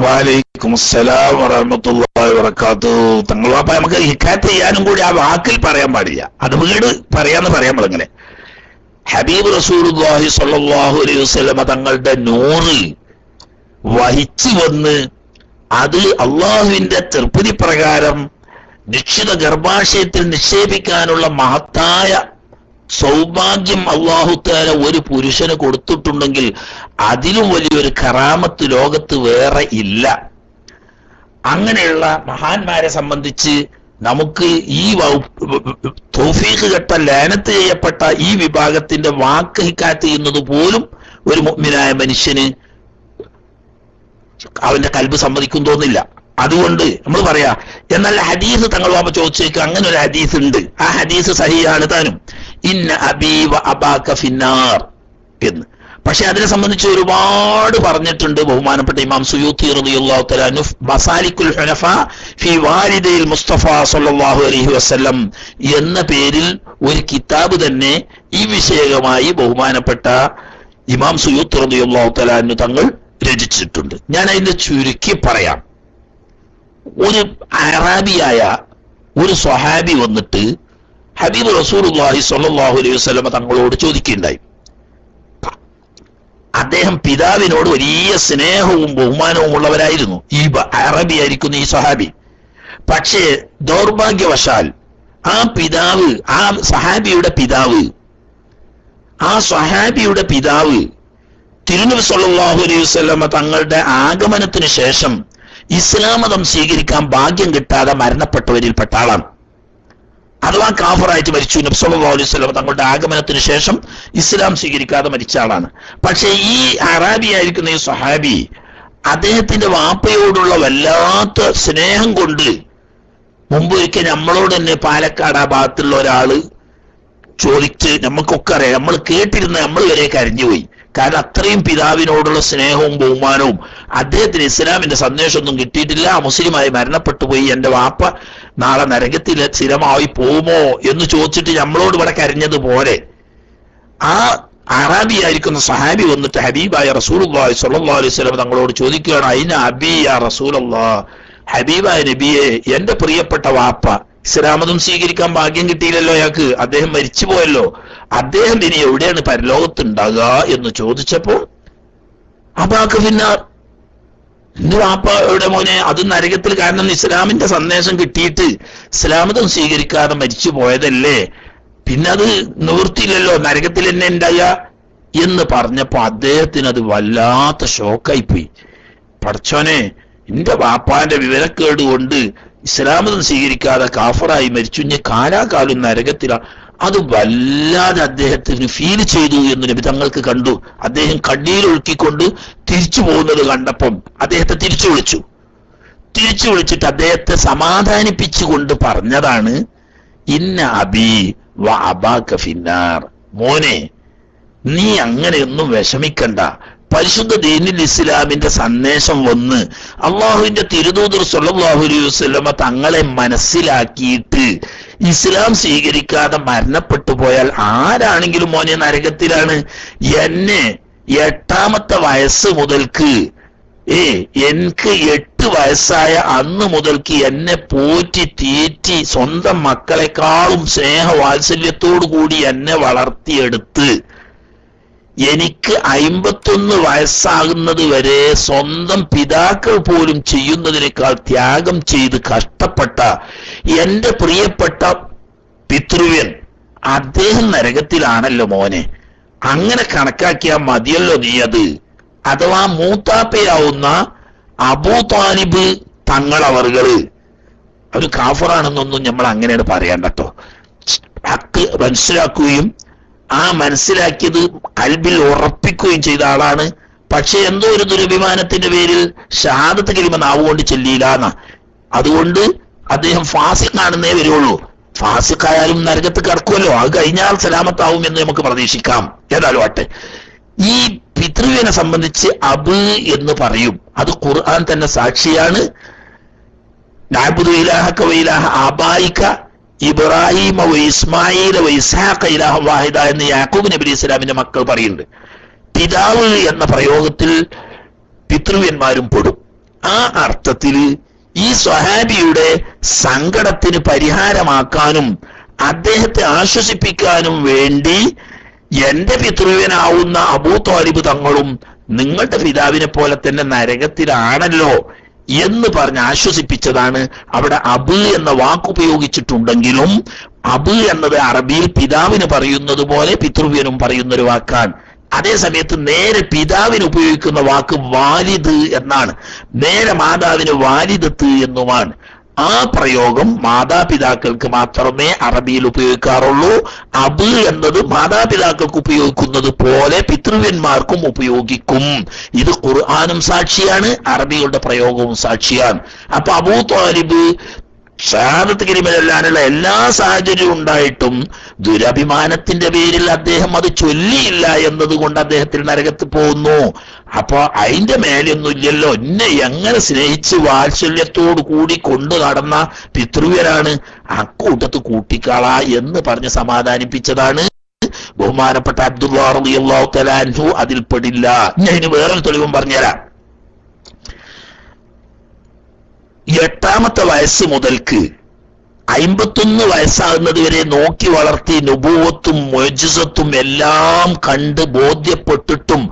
വലൈക്കും അസ്സലാം വറഹ്മത്തുള്ളാഹി വബറകാതുഹു. തങ്ങളുവാപ്പ നമുക്ക് ഹിക്കായത്ത് ചെയ്യാനും കൂടി ആ വാക്കിൽ പറയാൻ പാടില്ല, അത് വീട് പറയാന്ന് പറയാൻ പാടിങ്ങനെ. ഹബീബ് റസൂലുള്ളാഹി സ്വല്ലല്ലാഹു അലൈഹി വസല്ലമ തങ്ങളുടെ നൂറ് വഹിച്ചു വന്ന് അത് അള്ളാഹുവിന്റെ തൃപ്തി പ്രകാരം നിശ്ചിത ഗർഭാശയത്തിൽ നിക്ഷേപിക്കാനുള്ള മഹത്തായ സൗഭാഗ്യം അല്ലാഹു തആല ഒരു പുരുഷന് കൊടുത്തിട്ടുണ്ടെങ്കിൽ അതിലും വലിയൊരു കറാമത്ത് ലോകത്ത് വേറെ ഇല്ല. അങ്ങനെയുള്ള മഹാന്മാരെ സംബന്ധിച്ച് നമുക്ക് ഈ തൗഫീഖ് ഘട്ട ലാനത്ത് ചെയ്യപ്പെട്ട ഈ വിഭാഗത്തിന്റെ വാക്ക് ഹിക്കായത്ത് ചെയ്യുന്നത് പോലും ഒരു മുഅ്മിനായ മനുഷ്യന് അവന്റെ കൽബ് സമ്മതിക്കും തോന്നില്ല. അതുകൊണ്ട് നമ്മൾ പറയാ, എന്നാൽ ഹദീസ് തങ്ങൾ വാപ്പ ചോദിച്ചേക്ക് അങ്ങനെ ഒരു ഹദീസ് ഉണ്ട്, ആ ഹദീസ് സഹിയാണ് താനും, ഇന്ന അബീ വ അബാക ഫിന്നാർ എന്ന്. പക്ഷെ അതിനെ സംബന്ധിച്ച് ഒരുപാട് പറഞ്ഞിട്ടുണ്ട് ബഹുമാനപ്പെട്ട ഇമാം സുയൂത്തി റളിയല്ലാഹു തആല അൻഹു മസാലിക്കുൽ ഹുനഫാ ഫി വാലിദയിൽ മുസ്തഫ സല്ലല്ലാഹു അലൈഹി വസല്ലം എന്ന പേരിൽ ഒരു കിതാബ് തന്നെ ഈ വിഷയകമായി ബഹുമാനപ്പെട്ട ഇമാം സുയൂത്തി റളിയല്ലാഹു തആല അൻഹു തങ്ങൾ രചിച്ചിട്ടുണ്ട്. ഞാൻ അതിന്റെ ചുരുക്കി പറയാം. ഒരു അറാബിയായ ഒരു സ്വഹാബി വന്നിട്ട് ഹബീബ് റസൂലുള്ളാഹി സ്വല്ലല്ലാഹു അലൈഹി വസല്ലം തങ്ങളോട് ചോദിക്കുകയുണ്ടായി. അദ്ദേഹം പിതാവിനോട് വലിയ സ്നേഹവും ബഹുമാനവും ഉള്ളവരായിരുന്നു, ഈ അറബിയായിരിക്കുന്ന ഈ സ്വഹാബി. പക്ഷേ ദൗർഭാഗ്യവശാൽ ആ പിതാവ്, ആ സ്വഹാബിയുടെ പിതാവ് തിരുനബി സല്ലല്ലാഹു അലൈഹി വസല്ലം തങ്ങളുടെ ആഗമനത്തിന് ശേഷം ഇസ്ലാം മതം സ്വീകരിക്കാൻ ഭാഗ്യം കിട്ടാതെ മരണപ്പെട്ടവരിൽപ്പെട്ട ആളാണ്. അഥവാ കാഫറായിട്ട് മരിച്ചു. നബി സല്ലല്ലാഹു അലൈഹി വസല്ലം തങ്ങളുടെ ആഗമനത്തിന് ശേഷം ഇസ്ലാം സ്വീകരിക്കാതെ മരിച്ച ആളാണ്. പക്ഷെ ഈ അറാബിയായിരിക്കുന്ന ഈ സ്വഹാബി അദ്ദേഹത്തിന്റെ വാപ്പയോടുള്ള വല്ലാത്ത സ്നേഹം കൊണ്ട് മുമ്പ് ഒരിക്കൽ നമ്മളോട് തന്നെ പാലക്കാട് ആ ഭാഗത്തുള്ള ഒരാള് ചോദിച്ച്, നമുക്കൊക്കെ അറിയാം, നമ്മൾ കേട്ടിരുന്ന നമ്മൾ വരെ കരഞ്ഞുപോയി. കാരണം അത്രയും പിതാവിനോടുള്ള സ്നേഹവും ബഹുമാനവും. അദ്ദേഹത്തിന് ഇസ്ലാമിന്റെ സന്ദേശമൊന്നും കിട്ടിയിട്ടില്ല, മുസ്ലിമായി മരണപ്പെട്ടു പോയി, എന്റെ വാപ്പ നാളെ നരകത്തിൽ സ്ഥിരമായി പോകുമോ എന്ന് ചോദിച്ചിട്ട് നമ്മളോട് ഇവിടെ കരഞ്ഞതുപോലെ ആ അറാബിയായിരിക്കുന്ന സഹാബി വന്നിട്ട് ഹബീബായ റസൂലുള്ളാഹി സ്വല്ലല്ലാഹു അലൈഹി വസല്ലം തങ്ങളോട് ചോദിക്കുകയാണ്, അയിന അബീ യാ റസൂലല്ലാഹ്, ഹബീബായ നബിയെ, എന്റെ പ്രിയപ്പെട്ട വാപ്പ ഇസ്ലാമതം സ്വീകരിക്കാൻ ഭാഗ്യം കിട്ടിയില്ലല്ലോ അയാൾക്ക്, അദ്ദേഹം മരിച്ചു പോയല്ലോ, അദ്ദേഹം ഇനി എവിടെയാണ് പരലോകത്തുണ്ടാകുക എന്ന് ചോദിച്ചപ്പോൾ അബാക ഫിന്നാർ, എന്റെ വാപ്പയുടെ മോനെ അത് നരകത്തിൽ, കാരണം ഇസ്ലാമിന്റെ സന്ദേശം കിട്ടിയിട്ട് ഇസ്ലാമതം സ്വീകരിക്കാതെ മരിച്ചു പോയതല്ലേ, പിന്നെ അത് നിവൃത്തിയില്ലല്ലോ, നരകത്തിൽ തന്നെ ഉണ്ടാകുക എന്ന് പറഞ്ഞപ്പോ അദ്ദേഹത്തിന് അത് വല്ലാത്ത ഷോക്കായിപ്പോയി. പടച്ചോനെ, എന്റെ വാപ്പാന്റെ വിവരക്കേട് കൊണ്ട് ഇസ്ലാമതം സ്വീകരിക്കാതെ കാഫറായി മരിച്ചു, ഇനി കാലാകാലം നരകത്തിലാണ്. അത് വല്ലാതെ അദ്ദേഹത്തിന് ഫീൽ ചെയ്തു എന്ന് നബി തങ്ങൾക്ക് കണ്ടു. അദ്ദേഹം കണ്ണീരൊഴുക്കിക്കൊണ്ട് തിരിച്ചു പോകുന്നത് കണ്ടപ്പം അദ്ദേഹത്തെ തിരിച്ചു വിളിച്ചിട്ട് അദ്ദേഹത്തെ സമാധാനിപ്പിച്ചുകൊണ്ട് പറഞ്ഞതാണ്, ഇന്ന അബീ വ അബാക ഫിന്നാർ, മോനെ നീ അങ്ങനെയൊന്നും വിഷമിക്കണ്ട, പരിശുദ്ധ ദീനുൽ ഇസ്ലാമിന്റെ സന്ദേശം വന്ന് അള്ളാഹുവിന്റെ തിരുദൂതർ സ്വല്ലല്ലാഹു അലൈഹി വസല്ലമ തങ്ങളെ മനസ്സിലാക്കിയിട്ട് ഇസ്ലാം സ്വീകരിക്കാതെ മരണപ്പെട്ടു പോയാൽ ആരാണെങ്കിലും മോനെ നരകത്തിലാണ്. എന്നെ 8ാമത്തെ വയസ്സ് മുതൽക്ക് എനിക്ക് 8 വയസ്സായ അന്ന് മുതൽക്ക് എന്നെ പോറ്റി തീറ്റി സ്വന്തം മക്കളെക്കാളും സ്നേഹവാത്സല്യത്തോടു കൂടി എന്നെ വളർത്തിയെടുത്ത് എനിക്ക് 51 വയസ്സാകുന്നത് വരെ സ്വന്തം പിതാക്കൾ പോലും ചെയ്യുന്നതിനേക്കാൾ ത്യാഗം ചെയ്ത് കഷ്ടപ്പെട്ട എന്റെ പ്രിയപ്പെട്ട പിതൃവ്യൻ, അദ്ദേഹം നരകത്തിലാണല്ലോ മോനെ, അങ്ങനെ കണക്കാക്കിയാൽ മതിയല്ലോ നീ അത്. അഥവാ മൂത്താപ്പയാവുന്ന അബൂ താലിബ് തങ്ങളവറുകള് ഒരു കാഫറാണെന്നൊന്നും നമ്മൾ അങ്ങനെയാണ് പറയാൻ കേട്ടോ. ഹക്ക് മനസ്സിലാക്കുകയും ആ മനസ്സിലാക്കിയത് കൽബിൽ ഉറപ്പിക്കുകയും ചെയ്ത ആളാണ്. പക്ഷെ എന്തോ ഒരു ദുരഭിമാനത്തിന്റെ പേരിൽ ഷഹാദത്ത് കലിമ നാവുകൊണ്ട് ചെല്ലിയില്ല. അതുകൊണ്ട് അദ്ദേഹം ഫാസിഖാണെന്നേ വരുള്ളൂ. ഫാസിഖായാലും നരകത്ത് കിടക്കുമല്ലോ, അത് കഴിഞ്ഞാൽ സലാമത്താവും എന്ന് നമുക്ക് പ്രതീക്ഷിക്കാം. ഏതായാലും ആട്ടെ, ഈ പിതൃവിനെ സംബന്ധിച്ച് അബ് എന്ന് പറയും, അത് ഖുർആൻ തന്നെ സാക്ഷിയാണ്. നഅ്ബുദു ഇലാഹക വ ഇലാഹ ആബായിക ഇബ്രാഹിം വ ഇസ്മായിൽ വ ഇസ്ഹാഖ ഇലാഹ വാഹിദ എന്ന് യാക്കൂബ് നബി അലൈഹി സ്വലാമിന്റെ മക്കൾ പറയുന്നുണ്ട്. പിതാവ് എന്ന പ്രയോഗത്തിൽ പിതൃവ്യന്മാരും പെടും. ആ അർത്ഥത്തിൽ ഈ സ്വഹാബിയുടെ സങ്കടത്തിന് പരിഹാരമാക്കാനും അദ്ദേഹത്തെ ആശ്വസിപ്പിക്കാനും വേണ്ടി എന്റെ പിതൃവ്യനാവുന്ന അബൂ ത്വാലിബ് തങ്ങളും നിങ്ങളുടെ പിതാവിനെ പോലെ തന്നെ നരകത്തിലാണല്ലോ എന്ന് പറഞ്ഞ് ആശ്വസിപ്പിച്ചതാണ്. അവിടെ അബ് എന്ന വാക്ക് ഉപയോഗിച്ചിട്ടുണ്ടെങ്കിലും അബ് എന്നത് അറബിയിൽ പിതാവിന് പറയുന്നത് പോലെ പിതൃവ്യനും പറയുന്നൊരു വാക്കാണ്. അതേസമയത്ത് നേരെ പിതാവിന് ഉപയോഗിക്കുന്ന വാക്ക് വാലിദ് എന്നാണ്, നേരെ മാതാവിന് വാലിദത്ത് എന്നുമാണ്. ആ പ്രയോഗം മാതാപിതാക്കൾക്ക് മാത്രമേ അറബിയിൽ ഉപയോഗിക്കാറുള്ളൂ. അബ് എന്നത് മാതാപിതാക്കൾക്ക് ഉപയോഗിക്കുന്നത് പോലെ പിതൃവ്യന്മാർക്കും ഉപയോഗിക്കും. ഇത് ഖുർആനും സാക്ഷിയാണ്, അറബികളുടെ പ്രയോഗവും സാക്ഷിയാണ്. അപ്പൊ അബൂ ത്വാലിബ് ഷഹാദത്ത് കലിമ ചൊല്ലാനുള്ള എല്ലാ സാഹചര്യവും ഉണ്ടായിട്ടും ദുരഭിമാനത്തിന്റെ പേരിൽ അദ്ദേഹം അത് ചൊല്ലിയില്ല എന്നതുകൊണ്ട് അദ്ദേഹത്തിന് നരകത്ത് പോകുന്നു. അപ്പൊ അതിന്റെ മേലെയൊന്നും ഇല്ലല്ലോ, എന്നെ എങ്ങനെ സ്നേഹിച്ച് വാത്സല്യത്തോടു കൂടി കൊണ്ടു നടന്ന പിതൃവ്യനാണ്, അക്കൂട്ടത്ത് കൂട്ടിക്കാള എന്ന് പറഞ്ഞ് സമാധാനിപ്പിച്ചതാണ്. ബഹുമാനപ്പെട്ട അബ്ദുല്ലാഹ് റളിയല്ലാഹു തആല അൻഹു അതിൽപ്പെടില്ല. ഞാൻ ഇനി വേറൊരു തെളിവും പറഞ്ഞുതരാം. 8ാമത്തെ വയസ്സ് മുതൽക്ക് 51 വയസ്സാകുന്നത് വരെ നോക്കി വളർത്തി നുബുവത്തും മുഅ്ജിസത്തും എല്ലാം കണ്ട് ബോധ്യപ്പെട്ടിട്ടും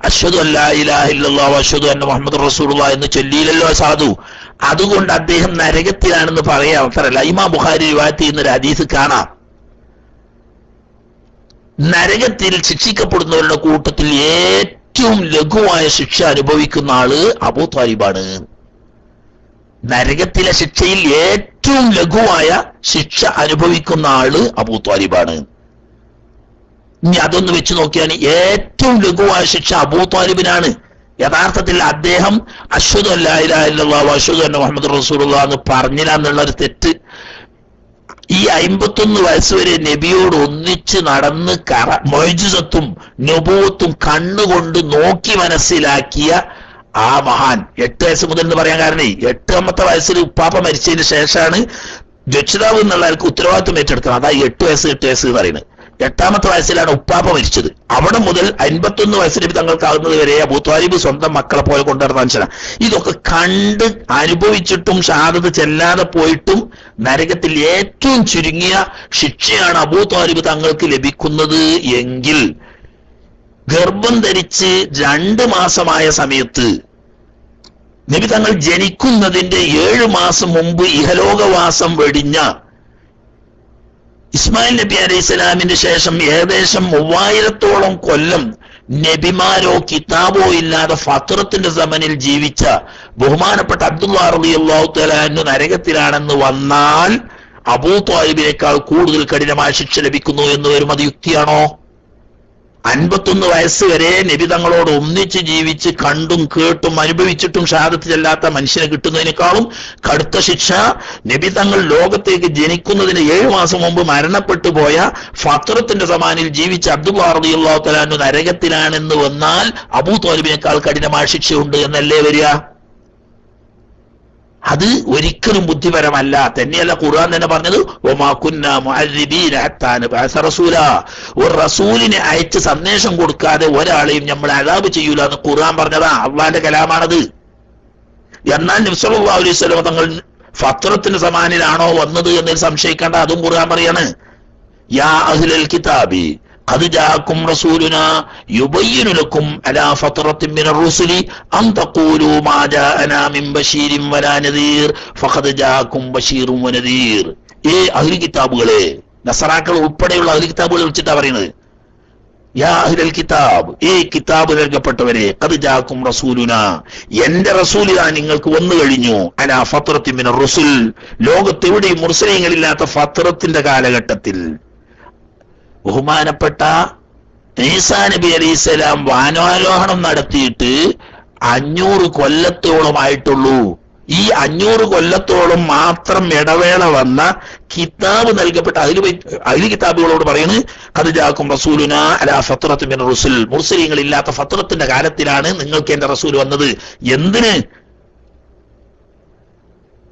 അശ്ഹദു അല്ലാ ഇലാഹ ഇല്ലല്ലാഹു അശ്ഹദു അന്ന മുഹമ്മദുർ റസൂലുള്ളാഹി എന്ന് ചൊല്ലിയില്ലല്ലോ സാധു. അതുകൊണ്ട് അദ്ദേഹം നരകത്തിലാണെന്ന് പറയാൻ അവസരമല്ല. ഇമാം ബുഖാരി റിവായത്ത് ചെയ്യുന്ന ഒരു ഹദീസ് കാണാം. നരകത്തിൽ ശിക്ഷിക്കപ്പെടുന്നവരുടെ കൂട്ടത്തിൽ ഏറ്റവും ലഘുവായ ശിക്ഷ അനുഭവിക്കുന്ന ആള് അബൂ ത്വാലിബാണ്. നരകത്തിലെ ശിക്ഷയിൽ ഏറ്റവും ലഘുവായ ശിക്ഷ അനുഭവിക്കുന്ന ആള് അബൂ ത്വാലിബാണ്. ഇനി അതൊന്ന് വെച്ച് നോക്കിയാൽ ഏറ്റവും ലഘുവായ ശിക്ഷ അബൂ ത്വാലിബിനാണ്. യഥാർത്ഥത്തിൽ അദ്ദേഹം അശ്ഹദു അല്ലാ ഇലാഹ ഇല്ലല്ലാഹു അശ്ഹദു അന്ന മുഹമ്മദുർ റസൂലുള്ളാഹി എന്ന് പറഞ്ഞില്ല എന്നുള്ളൊരു തെറ്റ്. ഈ 51 വയസ്സ് വരെ നബിയോട് ഒന്നിച്ച് നടന്ന് മുഅ്ജിസത്തും നുബുവത്തും കണ്ണുകൊണ്ട് നോക്കി മനസ്സിലാക്കിയ ആ മഹാൻ 8 വയസ്സ് മുതൽ എന്ന് പറയാൻ കാരണം 8ാമത്തെ വയസ്സിൽ ഉപ്പാപ്പ മരിച്ചതിന് ശേഷമാണ് രക്ഷിതാവ് എന്നുള്ള ആൾക്ക് ഉത്തരവാദിത്വം ഏറ്റെടുക്കണം. അതാ 8 വയസ്സ് എന്ന് പറയുന്നത്. 8ാമത്തെ വയസ്സിലാണ് ഉപ്പാപ്പ മരിച്ചത്. അവിടെ മുതൽ 51 വയസ്സിൽ തങ്ങൾക്കാവുന്നത് വരെ അബൂ ത്വാലിബ് സ്വന്തം മക്കളെ പോലെ കൊണ്ടുവരുന്ന മനുഷ്യനാണ്. ഇതൊക്കെ കണ്ട് അനുഭവിച്ചിട്ടും ഷഹാദത്ത് ചെല്ലാതെ പോയിട്ടും നരകത്തിൽ ഏറ്റവും ചുരുങ്ങിയ ശിക്ഷയാണ് അബൂ ത്വാലിബ് തങ്ങൾക്ക് ലഭിക്കുന്നത് എങ്കിൽ, ഗർഭം ധരിച്ച് 2 മാസമായ സമയത്ത് നബി തങ്ങൾ ജനിക്കുന്നതിന്റെ 7 മാസം മുമ്പ് ഇഹലോകവാസം വെടിഞ്ഞ ഇസ്മായിൽ നബി അലൈഹി സ്വലാമിന്റെ ശേഷം ഏകദേശം 3000-ഓളം കൊല്ലം നബിമാരോ കിതാബോ ഇല്ലാതെ ഫത്രത്തിന്റെ സമനിൽ ജീവിച്ച ബഹുമാനപ്പെട്ട അബ്ദുല്ലാഹ് റളിയല്ലാഹു തആല അൻഹു നരകത്തിലാണെന്ന് വന്നാൽ അബൂ ത്വാലിബിനേക്കാൾ കൂടുതൽ കഠിനമായ ശിക്ഷ ലഭിക്കുന്നു എന്ന് വരും. അത് യുക്തിയാണോ? 51 വയസ്സ് വരെ നബി തങ്ങളോട് ഒന്നിച്ച് ജീവിച്ച് കണ്ടും കേട്ടും അനുഭവിച്ചിട്ടും ഷഹാദത്ത് ചെല്ലാത്ത മനുഷ്യനെ കിട്ടുന്നതിനേക്കാളും കടുത്ത ശിക്ഷ നബി തങ്ങൾ ലോകത്തേക്ക് ജനിക്കുന്നതിന് 7 മാസം മുമ്പ് മരണപ്പെട്ടു പോയ ഫത്രത്തിന്റെ സമാനിൽ ജീവിച്ച അബ്ദുല്ലാഹ് റളിയല്ലാഹു തആല അൻഹു നരകത്തിലാണെന്ന് വന്നാൽ അബൂ ത്വാലിബിനേക്കാൾ കഠിനമായ ശിക്ഷയുണ്ട് എന്നല്ലേ വരിക? അത് ഒരിക്കലും ബുദ്ധിപരമല്ല. തന്നെയല്ല ഖുർആൻ തന്നെ പറഞ്ഞത് വമാ കുന്നാ മുഅദ്ദിബീന ഹത്താ നബഅസ റസൂലാ, ഒരു റസൂലിനെ അയച്ച് സന്ദേശം കൊടുക്കാതെ ഒരാളെയും നമ്മൾ അദാബ് ചെയ്യൂല എന്ന് ഖുർആൻ പറഞ്ഞതാ. അള്ളാന്റെ കലാമാണത്. എന്നാൽ നബി സല്ലല്ലാഹു അലൈഹി വസല്ലം തങ്ങൾ ഫത്രത്തിന്റെ സമാനിലാണോ വന്നത് എന്നതിൽ സംശയിക്കേണ്ട, അതും ഖുർആൻ പറയാണ്. യാ അഹ്ലൽ കിതാബി ഖദ് ജാഅക്കും റസൂലുനാ യുബയ്യിനു ലക്കും അലാ ഫത്രത്തിൻ മിനർ റുസുലി അൻ തഖൂലു മാ ജാഅനാ മിൻ ബശീരിൻ വലാ നദീർ ഫഖദ് ജാഅക്കും ബശീറുൻ വനദീർ. അഹ്ലി കിതാബുകളെ, നസറാക്കൾ ഉൾപ്പെടെയുള്ള അഹ്ലി കിതാബുകളെ വിളിച്ചിട്ടാ പറയുന്നത്. യാ അഹ്ലൽ കിതാബ്, കിതാബ് നൽകപ്പെട്ടവരെ, ഖദ് ജാഅക്കും റസൂലുനാ, എന്റെ റസൂൽ ഇതാ നിങ്ങൾക്ക് വന്നു കഴിഞ്ഞു, അലാ ഫത്രത്തിൻ മിനർ റുസുൽ, ലോകത്തെവിടെയും മുർസലീങ്ങളില്ലാത്ത ഫത്രത്തിന്റെ കാലഘട്ടത്തിൽ. ബഹുമാനപ്പെട്ട ഈസാ നബി അലൈഹിസ്സലാം വാനാരോഹണം നടത്തിയിട്ട് 500 കൊല്ലത്തോളമായിട്ടുള്ളൂ. ഈ 500 കൊല്ലത്തോളം മാത്രം ഇടവേള വന്ന കിതാബ് നൽകപ്പെട്ട അഹ്ലി കിതാബുകളോട് പറയുന്നത് ഖദ് ജാഅക്കും റസൂലുനാ അലാ ഫത്രത്തിൻ മിനർ റുസുൽ, മുർസലീങ്ങളില്ലാത്ത ഫത്രത്തിന്റെ കാലത്തിലാണ് നിങ്ങൾക്ക് എന്റെ റസൂൽ വന്നത്. എന്തിന്?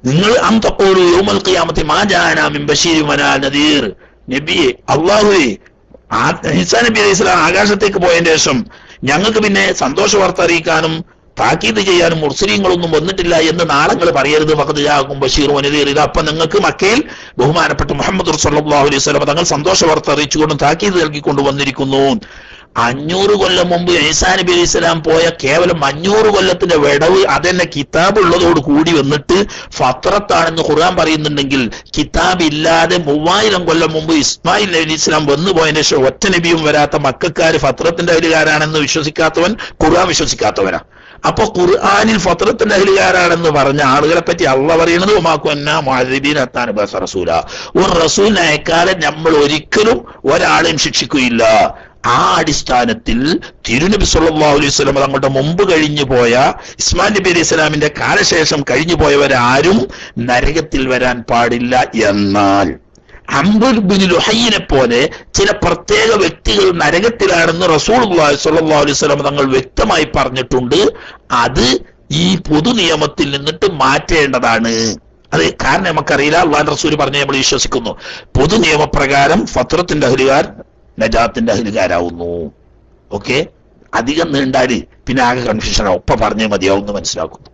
നിങ്ങൾ അം തഖൂലു യൗമൽ ഖിയാമത്തി മാ ജാഅനാ മിൻ ബശീരിൻ വലാ നദീർ, നബിയെ, അള്ളാഹുവേ, ഈസാ നബി അലൈഹി സ്വലാം ആകാശത്തേക്ക് പോയതിന് ശേഷം ഞങ്ങൾക്ക് പിന്നെ സന്തോഷ വാർത്ത അറിയിക്കാനും താക്കീത് ചെയ്യാനും മുർസലീങ്ങളൊന്നും വന്നിട്ടില്ല എന്ന് നാളങ്ങൾ പറയരുത്. ഫഖദ് ബഷീർ വനദീർ. ഇത് അപ്പൊ നിങ്ങൾക്ക് മക്കയിൽ ബഹുമാനപ്പെട്ട മുഹമ്മദ് സല്ലല്ലാഹു അലൈഹി വസല്ലം തങ്ങൾ സന്തോഷ വാർത്ത അറിയിച്ചുകൊണ്ടും താക്കീത് നൽകിക്കൊണ്ട് വന്നിരിക്കുന്നു. 500 കൊല്ലം മുമ്പ് ഈസാ നബി അലൈഹി സ്വലാം പോയ കേവലം 500 കൊല്ലത്തിന്റെ വിടവ് അതന്നെ കിതാബ് ഉള്ളതോട് കൂടി വന്നിട്ട് ഫത്രത്താണെന്ന് ഖുർആൻ പറയുന്നുണ്ടെങ്കിൽ, കിതാബ് ഇല്ലാതെ 3000 കൊല്ലം മുമ്പ് ഇസ്മായിൽ നബി അലൈഹി സ്വലാം വന്നു പോയതിന് ശേഷം ഒറ്റ നബിയും വരാത്ത മക്കക്കാര് ഫത്രത്തിന്റെ അഹലുകാരാണെന്ന് വിശ്വസിക്കാത്തവൻ ഖുർആൻ വിശ്വസിക്കാത്തവനാ. അപ്പൊ ഖുർആനിൽ ഫത്രത്തിന്റെ അഹലുകാരാണെന്ന് പറഞ്ഞ ആളുകളെ പറ്റി അള്ളാഹ് പറയുന്നത് റസൂല, ഒരു റസൂലിനെ അയക്കാതെ നമ്മൾ ഒരിക്കലും ഒരാളെയും ശിക്ഷിക്കുകയില്ല. ആ അടിസ്ഥാനത്തിൽ തിരുനബി സല്ലല്ലാഹു അലൈഹി വസല്ലം തങ്ങളുടെ മുമ്പ് കഴിഞ്ഞു പോയ ഇസ്മായിൽ നബി അലൈഹി സ്വലാമിന്റെ കാലശേഷം കഴിഞ്ഞു പോയവരാരും നരകത്തിൽ വരാൻ പാടില്ല. എന്നാൽ അംർ ബിൻ ലുഹൈനെ പോലെ ചില പ്രത്യേക വ്യക്തികൾ നരകത്തിലാണെന്ന് റസൂലുള്ളാഹി സ്വല്ലല്ലാഹു അലൈഹി വസല്ലം തങ്ങൾ വ്യക്തമായി പറഞ്ഞിട്ടുണ്ട്. അത് ഈ പൊതു നിയമത്തിൽ നിന്നിട്ട് മാറ്റേണ്ടതാണ്. അത് കാരണം നമുക്കറിയില്ല, അല്ലാഹുവിന്റെ റസൂൽ പറഞ്ഞ നമ്മൾ വിശ്വസിക്കുന്നു. പൊതു നിയമപ്രകാരം ഫത്രത്തിന്റെ അഹ്ലുകാർ നജാത്തിന്റെ അഹ്ലുകാരാവുന്നു. ഓക്കെ, അധികം നീണ്ടാല് പിന്നെ ആകെ കൺഫ്യൂഷൻ ആവും. ഒപ്പം പറഞ്ഞേ മതിയാവുമെന്ന് മനസ്സിലാക്കുന്നു.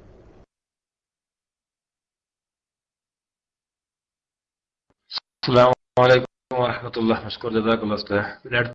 അസ്സലാമു അലൈക്കും വറഹ്മത്തുള്ളാഹി.